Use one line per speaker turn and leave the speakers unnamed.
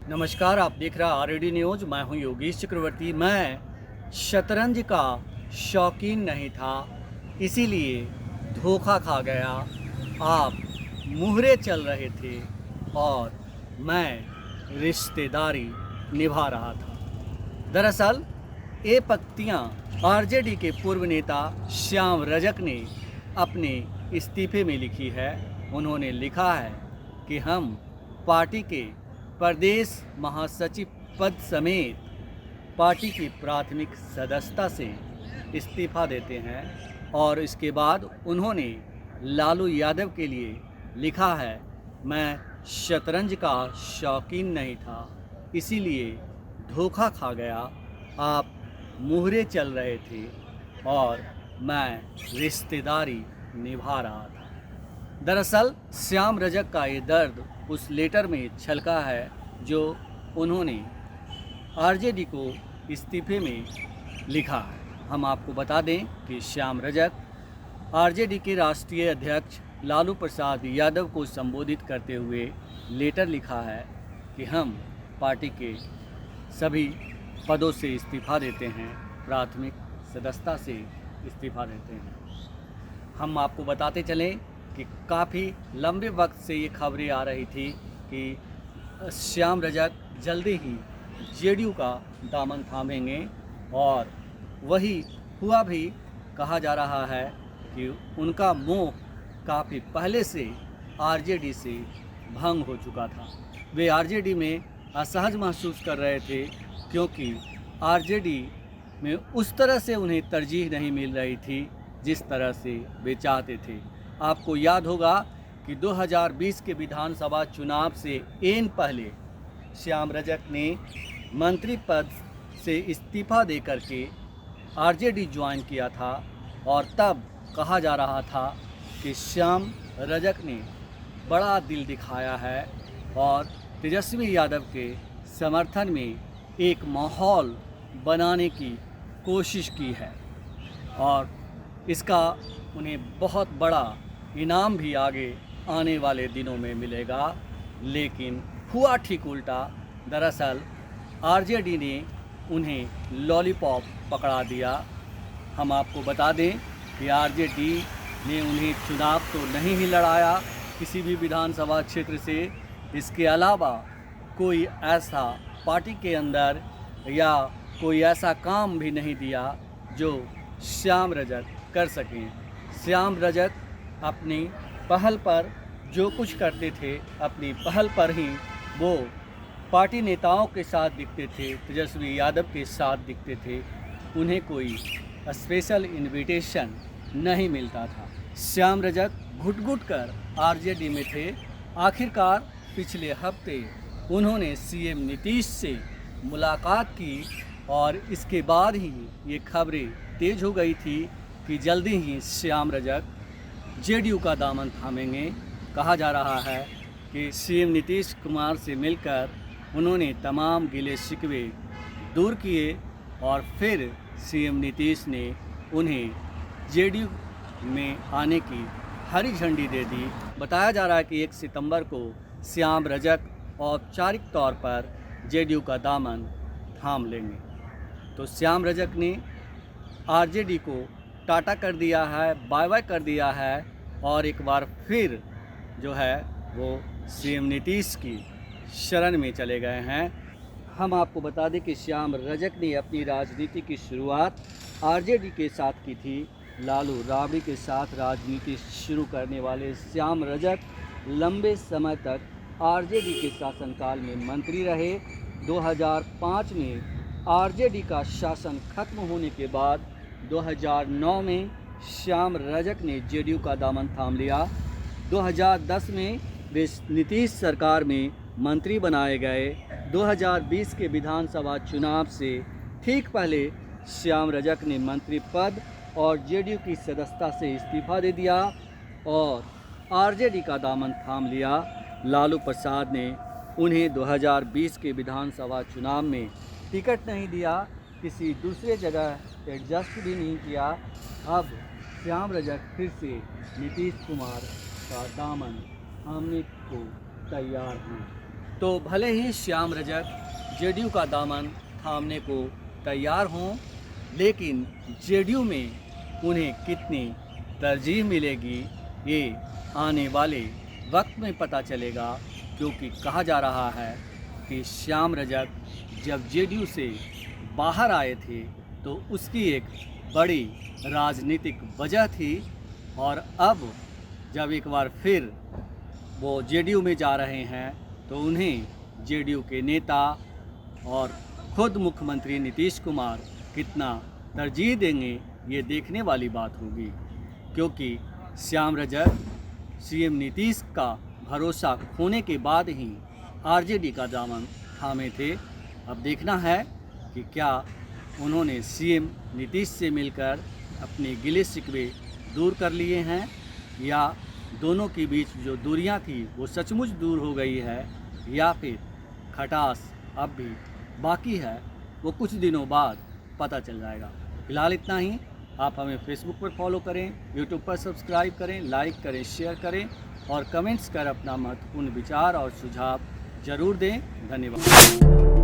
नमस्कार, आप देख रहे हैं आरडी न्यूज। मैं हूं योगेश चक्रवर्ती। मैं शतरंज का शौकीन नहीं था, इसीलिए धोखा खा गया। आप मुहरे चल रहे थे और मैं रिश्तेदारी निभा रहा था। दरअसल ये पंक्तियाँ आरजेडी के पूर्व नेता श्याम रजक ने अपने इस्तीफे में लिखी है। उन्होंने लिखा है कि हम पार्टी के प्रदेश महासचिव पद समेत पार्टी की प्राथमिक सदस्यता से इस्तीफा देते हैं। और इसके बाद उन्होंने लालू यादव के लिए लिखा है, मैं शतरंज का शौकीन नहीं था, इसीलिए धोखा खा गया। आप मुहरे चल रहे थे और मैं रिश्तेदारी निभा रहा था। दरअसल श्याम रजक का ये दर्द उस लेटर में छलका है जो उन्होंने आरजेडी को इस्तीफे में लिखा है। हम आपको बता दें कि श्याम रजक आरजेडी के राष्ट्रीय अध्यक्ष लालू प्रसाद यादव को संबोधित करते हुए लेटर लिखा है कि हम पार्टी के सभी पदों से इस्तीफा देते हैं, प्राथमिक सदस्यता से इस्तीफा देते हैं। हम आपको बताते चलें कि काफ़ी लंबे वक्त से ये खबरें आ रही थी कि श्याम रजक जल्दी ही जेडीयू का दामन थामेंगे, और वही हुआ भी। कहा जा रहा है कि उनका मोह काफ़ी पहले से आरजेडी से भंग हो चुका था। वे आरजेडी में असहज महसूस कर रहे थे क्योंकि आरजेडी में उस तरह से उन्हें तरजीह नहीं मिल रही थी जिस तरह से वे चाहते थे। आपको याद होगा कि 2020 के विधानसभा चुनाव से एन पहले श्याम रजक ने मंत्री पद से इस्तीफा दे करके आरजेडी ज्वाइन किया था, और तब कहा जा रहा था कि श्याम रजक ने बड़ा दिल दिखाया है और तेजस्वी यादव के समर्थन में एक माहौल बनाने की कोशिश की है, और इसका उन्हें बहुत बड़ा इनाम भी आगे आने वाले दिनों में मिलेगा। लेकिन हुआ ठीक उल्टा। दरअसल आरजेडी ने उन्हें लॉलीपॉप पकड़ा दिया। हम आपको बता दें कि आरजेडी ने उन्हें चुनाव तो नहीं ही लड़ाया किसी भी विधानसभा क्षेत्र से। इसके अलावा कोई ऐसा पार्टी के अंदर या कोई ऐसा काम भी नहीं दिया जो श्याम रजक कर सकें। श्याम रजक अपनी पहल पर जो कुछ करते थे, अपनी पहल पर ही वो पार्टी नेताओं के साथ दिखते थे, तेजस्वी यादव के साथ दिखते थे। उन्हें कोई स्पेशल इनविटेशन नहीं मिलता था। श्याम रजक घुट-घुट कर आरजेडी में थे। आखिरकार पिछले हफ्ते उन्होंने सीएम नीतीश से मुलाकात की, और इसके बाद ही ये खबरें तेज हो गई थी कि जल्दी ही श्याम रजक जेडीयू का दामन थामेंगे। कहा जा रहा है कि सीएम नीतीश कुमार से मिलकर उन्होंने तमाम गिले शिकवे दूर किए, और फिर सीएम नीतीश ने उन्हें जेडीयू में आने की हरी झंडी दे दी। बताया जा रहा है कि 1 सितंबर को श्याम रजक औपचारिक तौर पर जेडीयू का दामन थाम लेंगे। तो श्याम रजक ने आरजेडी को टाटा कर दिया है, बाय बाय कर दिया है, और एक बार फिर जो है वो सीएम नीतीश की शरण में चले गए हैं। हम आपको बता दें कि श्याम रजक ने अपनी राजनीति की शुरुआत आरजेडी के साथ की थी। लालू राबड़ी के साथ राजनीति शुरू करने वाले श्याम रजक लंबे समय तक आरजेडी के शासनकाल में मंत्री रहे। 2005 में आरजेडी का शासन खत्म होने के बाद 2009 में श्याम रजक ने जेडीयू का दामन थाम लिया। 2010 में वे नीतीश सरकार में मंत्री बनाए गए। 2020 के विधानसभा चुनाव से ठीक पहले श्याम रजक ने मंत्री पद और जेडीयू की सदस्यता से इस्तीफा दे दिया और आरजेडी का दामन थाम लिया। लालू प्रसाद ने उन्हें 2020 के विधानसभा चुनाव में टिकट नहीं दिया, किसी दूसरे जगह एडजस्ट भी नहीं किया। अब श्याम रजक फिर से नीतीश कुमार का दामन थामने को तैयार हैं। तो भले ही श्याम रजक जेडीयू का दामन थामने को तैयार हों, लेकिन जेडीयू में उन्हें कितनी तरजीह मिलेगी ये आने वाले वक्त में पता चलेगा, क्योंकि कहा जा रहा है कि श्याम रजक जब जेडीयू से बाहर आए थे तो उसकी एक बड़ी राजनीतिक वजह थी, और अब जब एक बार फिर वो जेडीयू में जा रहे हैं तो उन्हें जेडीयू के नेता और खुद मुख्यमंत्री नीतीश कुमार कितना तरजीह देंगे ये देखने वाली बात होगी, क्योंकि श्याम रजक सीएम नीतीश का भरोसा खोने के बाद ही आरजेडी का दामन थामे थे। अब देखना है कि क्या उन्होंने सीएम नीतीश से मिलकर अपने गिले शिकवे दूर कर लिए हैं, या दोनों के बीच जो दूरियां थी वो सचमुच दूर हो गई है, या फिर खटास अब भी बाकी है। वो कुछ दिनों बाद पता चल जाएगा। फिलहाल इतना ही। आप हमें फेसबुक पर फॉलो करें, यूट्यूब पर सब्सक्राइब करें, लाइक करें, शेयर करें और कमेंट्स कर अपना महत्वपूर्ण विचार और सुझाव ज़रूर दें। धन्यवाद।